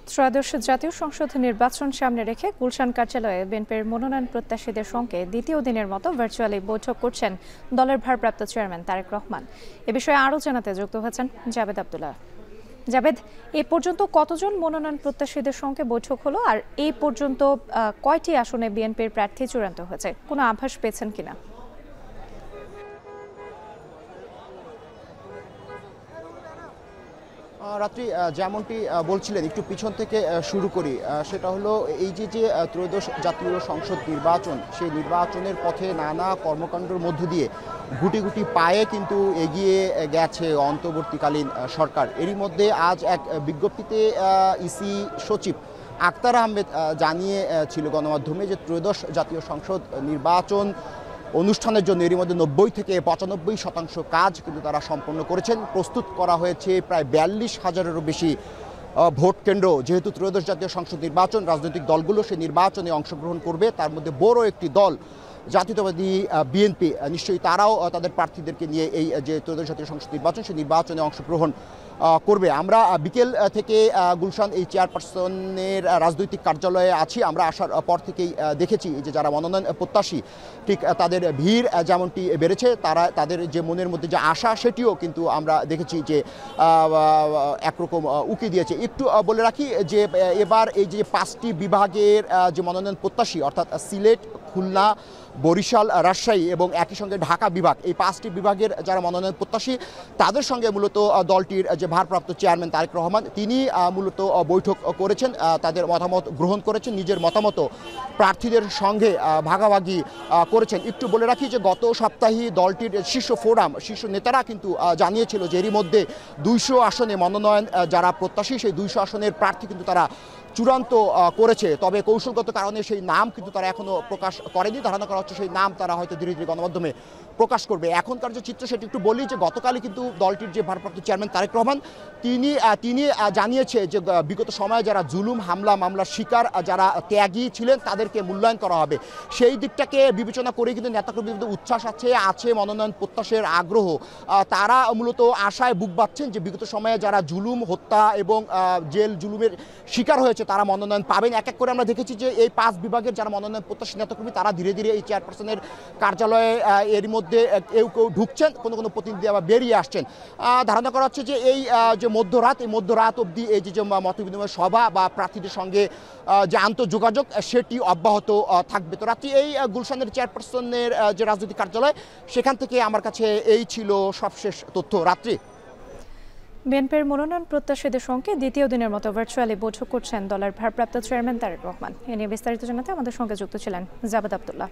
ত্রয়োদশ জাতীয় সংসদ নির্বাচন সামনে রেখে গুলশান কার্যালয়ে বিএনপির মনোনয়ন প্রত্যাশীদের সঙ্গে দ্বিতীয় দিনের মতো ভার্চুয়ালি বৈঠক করছেন দলের ভারপ্রাপ্ত চেয়ারম্যান তারেক রহমান। এ বিষয়ে আরও জানাতে যুক্ত হয়েছেন জাবেদ আব্দুল্লাহ। জাবেদ, এ পর্যন্ত কতজন মনোনয়ন প্রত্যাশীদের সঙ্গে বৈঠক হলো, আর এই পর্যন্ত কয়টি আসনে বিএনপির প্রার্থী চূড়ান্ত হয়েছে, কোনো আভাস পেয়েছেন কিনা? রাত্রি যেমনটি বলছিলেন, একটু পিছন থেকে শুরু করি। সেটা হলো এই যে ত্রয়োদশ জাতীয় সংসদ নির্বাচন, সেই নির্বাচনের পথে নানা কর্মকাণ্ডের মধ্য দিয়ে গুটি গুটি পায়ে কিন্তু এগিয়ে গেছে অন্তর্বর্তীকালীন সরকার। এরই মধ্যে আজ এক বিজ্ঞপ্তিতে ইসি সচিব আক্তার আহমেদ জানিয়েছিল গণমাধ্যমে যে ত্রয়োদশ জাতীয় সংসদ নির্বাচন অনুষ্ঠানের জন্য এরই মধ্যে 90 থেকে 95% কাজ কিন্তু তারা সম্পন্ন করেছেন। প্রস্তুত করা হয়েছে প্রায় 42,000-এরও বেশি ভোট কেন্দ্র। যেহেতু ত্রয়োদশ জাতীয় সংসদ নির্বাচন, রাজনৈতিক দলগুলো সেই নির্বাচনে অংশগ্রহণ করবে, তার মধ্যে বড় একটি দল জাতীয়তাবাদী বিএনপি, নিশ্চয়ই তারাও তাদের প্রার্থীদেরকে নিয়ে এই যে ত্রয়োদশ জাতীয় সংসদ নির্বাচন, সেই নির্বাচনে অংশগ্রহণ করবে। আমরা বিকেল থেকে গুলশান এই চেয়ারপারসনের রাজনৈতিক কার্যালয়ে আছি। আমরা আসার পর থেকেই দেখেছি যে যারা মনোনয়ন প্রত্যাশী, ঠিক তাদের ভিড় যেমনটি বেড়েছে, তাদের যে মনের মধ্যে যে আশা, সেটিও কিন্তু আমরা দেখেছি যে একরকম উকি দিয়েছে। একটু বলে রাখি যে এবার এই যে 5টি বিভাগের যে মনোনয়ন প্রত্যাশী, অর্থাৎ সিলেট, খুলনা, বরিশাল, রাজশাহী এবং একই সঙ্গে ঢাকা বিভাগ, এই 5টি বিভাগের যারা মনোনয়ন প্রত্যাশী, তাদের সঙ্গে মূলত দলটির যে ভারপ্রাপ্ত চেয়ারম্যান তারেক রহমান, তিনি মূলত বৈঠক করেছেন, তাদের মতামত গ্রহণ করেছেন, নিজের মতামত প্রার্থীদের সঙ্গে ভাগাভাগি করেছেন। একটু বলে রাখি যে গত সপ্তাহে দলটির শীর্ষ ফোরাম, শীর্ষ নেতারা কিন্তু জানিয়েছিল যে এরই মধ্যে 200 আসনে মনোনয়ন যারা প্রত্যাশী, সেই 200 আসনের প্রার্থী কিন্তু তারা চূড়ান্ত করেছে। তবে কৌশলগত কারণে সেই নাম কিন্তু তারা এখনো প্রকাশ করেনি। ধারণা করা হচ্ছে সেই নাম তারা হয়তো ধীরে ধীরে গণমাধ্যমে প্রকাশ করবে। এখনকার যে চিত্র, সেটি একটু বলি যে গতকালই কিন্তু দলটির যে ভারপ্রাপ্ত চেয়ারম্যান তারেক রহমান, তিনি জানিয়েছে যে বিগত সময়ে যারা জুলুম, হামলা, মামলার শিকার, যারা ত্যাগী ছিলেন, তাদেরকে মূল্যায়ন করা হবে। সেই দিকটাকে বিবেচনা করে কিন্তু নেতাকর্মীদের উচ্ছ্বাস আছে মনোনয়ন প্রত্যাশের আগ্রহ। তারা মূলত আশায় বুক বাঁধছেন যে বিগত সময়ে যারা জুলুম, হত্যা এবং জেল জুলুমের শিকার হয়েছে, তারা মনোনয়ন পাবেন। এক এক করে আমরা দেখেছি যে এই 5 বিভাগের যারা মনোনয়ন প্রত্যাশী নেতাকর্মী, তারা ধীরে ধীরে এই চেয়ারপারসনের কার্যালয়ে এর মধ্যে কেউ ঢুকছেন, কোনো প্রতিনিধি আবার বেরিয়ে আসছেন। ধারণা করা হচ্ছে যে এই যে মধ্যরাত, এই মধ্যরাত অবধি এই যে মতবিনিময় সভা বা প্রার্থীদের সঙ্গে যে আন্তঃযোগাযোগ, সেটি অব্যাহত থাকবে। তো রাত্রি এই গুলশানের চেয়ারপারসনের যে রাজনৈতিক কার্যালয়, সেখান থেকে আমার কাছে এই ছিল সবশেষ তথ্য। রাত্রি, বিএনপির মনোনয়ন প্রত্যাশীদের সঙ্গে দ্বিতীয় দিনের মতো ভার্চুয়ালি বৈঠক করছেন দলের ভারপ্রাপ্ত চেয়ারম্যান তারেক রহমান। এ নিয়ে বিস্তারিত জানাতে আমাদের সঙ্গে যুক্ত ছিলেন জাবেদ আব্দুল্লাহ।